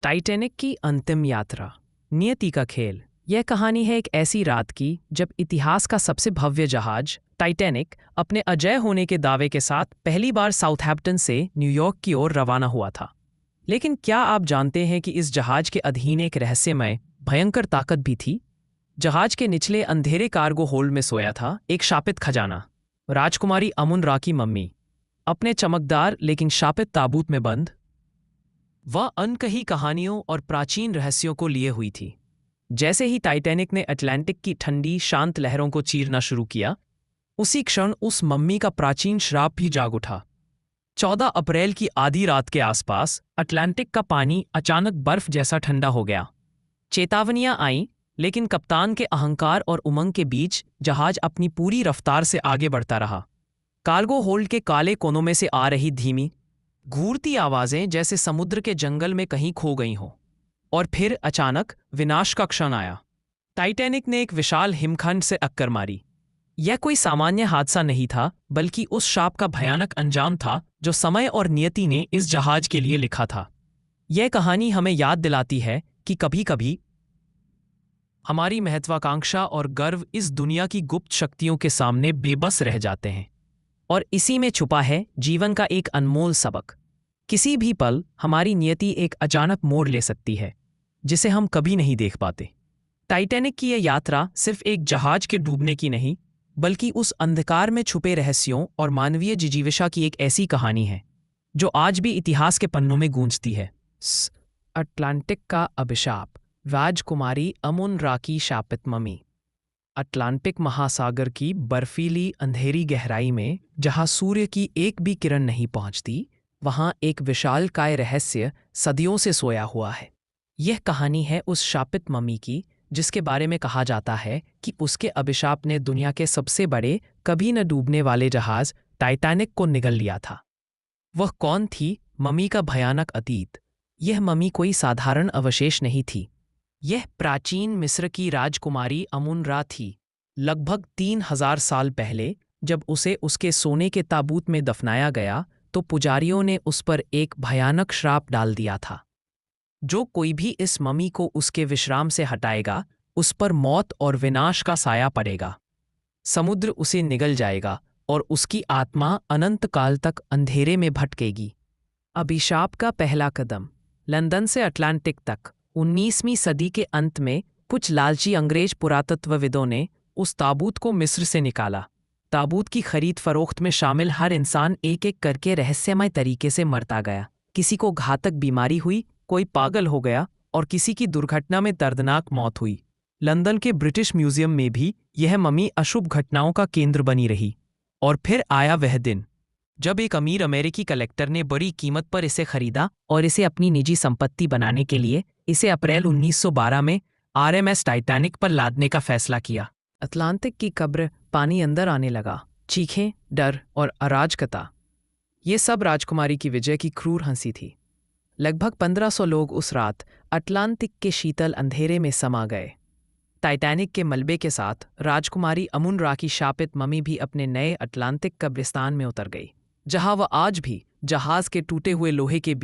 Titanic की अंतिम यात्रा, नियति का खेल। यह कहानी है एक ऐसी रात की जब इतिहास का सबसे भव्य जहाज टाइटैनिक अपने अजेय होने के दावे के साथ पहली बार साउथहैम्पटन से न्यूयॉर्क की ओर रवाना हुआ था। लेकिन क्या आप जानते हैं कि इस जहाज के अधीन एक रहस्यमय भयंकर ताकत भी थी? जहाज के निचले अंधेरे कार्गो होल्ड में सोया था एक शापित खजाना। राजकुमारी अमुन रा की मम्मी अपने चमकदार लेकिन शापित ताबूत में बंद, वह अनकही कहानियों और प्राचीन रहस्यों को लिए हुई थी। जैसे ही टाइटैनिक ने अटलांटिक की ठंडी शांत लहरों को चीरना शुरू किया, उसी क्षण उस मम्मी का प्राचीन श्राप भी जाग उठा। 14 अप्रैल की आधी रात के आसपास अटलांटिक का पानी अचानक बर्फ जैसा ठंडा हो गया। चेतावनियां आईं, लेकिन कप्तान के अहंकार और उमंग के बीच जहाज अपनी पूरी रफ्तार से आगे बढ़ता रहा। कार्गो होल्ड के काले कोनों में से आ रही धीमी घूरती आवाजें जैसे समुद्र के जंगल में कहीं खो गई हों। और फिर अचानक विनाश का क्षण आया। टाइटैनिक ने एक विशाल हिमखंड से टक्कर मारी। यह कोई सामान्य हादसा नहीं था, बल्कि उस शाप का भयानक अंजाम था जो समय और नियति ने इस जहाज के लिए लिखा था। यह कहानी हमें याद दिलाती है कि कभी-कभी हमारी महत्वाकांक्षा और गर्व इस दुनिया की गुप्त शक्तियों के सामने बेबस रह जाते हैं। और इसी में छुपा है जीवन का एक अनमोल सबक। किसी भी पल हमारी नियति एक अचानक मोड़ ले सकती है, जिसे हम कभी नहीं देख पाते। टाइटैनिक की यह यात्रा सिर्फ एक जहाज के डूबने की नहीं, बल्कि उस अंधकार में छुपे रहस्यों और मानवीय जिजीविषा की एक ऐसी कहानी है जो आज भी इतिहास के पन्नों में गूंजती है। अटलांटिक का अभिशाप। राजकुमारी अमुन रा की शापित मम्मी। अटलांटिक महासागर की बर्फीली अंधेरी गहराई में, जहां सूर्य की एक भी किरण नहीं पहुंचती, वहां एक विशालकाय रहस्य सदियों से सोया हुआ है। यह कहानी है उस शापित मम्मी की जिसके बारे में कहा जाता है कि उसके अभिशाप ने दुनिया के सबसे बड़े कभी न डूबने वाले जहाज टाइटैनिक को निगल लिया था। वह कौन थी मम्मी का भयानक अतीत? यह मम्मी कोई साधारण अवशेष नहीं थी। यह प्राचीन मिस्र की राजकुमारी अमुन रा थी। लगभग 3000 साल पहले जब उसे उसके सोने के ताबूत में दफनाया गया, तो पुजारियों ने उस पर एक भयानक श्राप डाल दिया था। जो कोई भी इस मम्मी को उसके विश्राम से हटाएगा, उस पर मौत और विनाश का साया पड़ेगा। समुद्र उसे निगल जाएगा और उसकी आत्मा अनंत काल तक अंधेरे में भटकेगी। अभिशाप का पहला कदम। लंदन से अटलांटिक तक 19वीं सदी के अंत में कुछ लालची अंग्रेज पुरातत्वविदों ने उस ताबूत को मिस्र से निकाला। ताबूत की खरीद फरोख्त में शामिल हर इंसान एक एक करके रहस्यमय तरीके से मरता गया। किसी को घातक बीमारी हुई, कोई पागल हो गया और किसी की दुर्घटना में दर्दनाक मौत हुई। लंदन के ब्रिटिश म्यूजियम में भी यह मम्मी अशुभ घटनाओं का केंद्र बनी रही। और फिर आया वह दिन जब एक अमीर अमेरिकी कलेक्टर ने बड़ी कीमत पर इसे खरीदा और इसे अपनी निजी संपत्ति बनाने के लिए इसे अप्रैल 1912 में आरएमएस टाइटैनिक पर लादने का फैसला किया। अटलांटिक की कब्र, पानी अंदर आने लगा, चीखें, डर और अराजकता, ये सब राजकुमारी की विजय की क्रूर हंसी थी। लगभग 1500 लोग उस रात अटलांटिक के शीतल अंधेरे में समा गए। टाइटैनिक के मलबे के साथ राजकुमारी अमुन रा की शापित मम्मी भी अपने नए अटलांटिक कब्रिस्तान में उतर गई, जहां वह आज भी जहाज के टूटे हुए लोहे के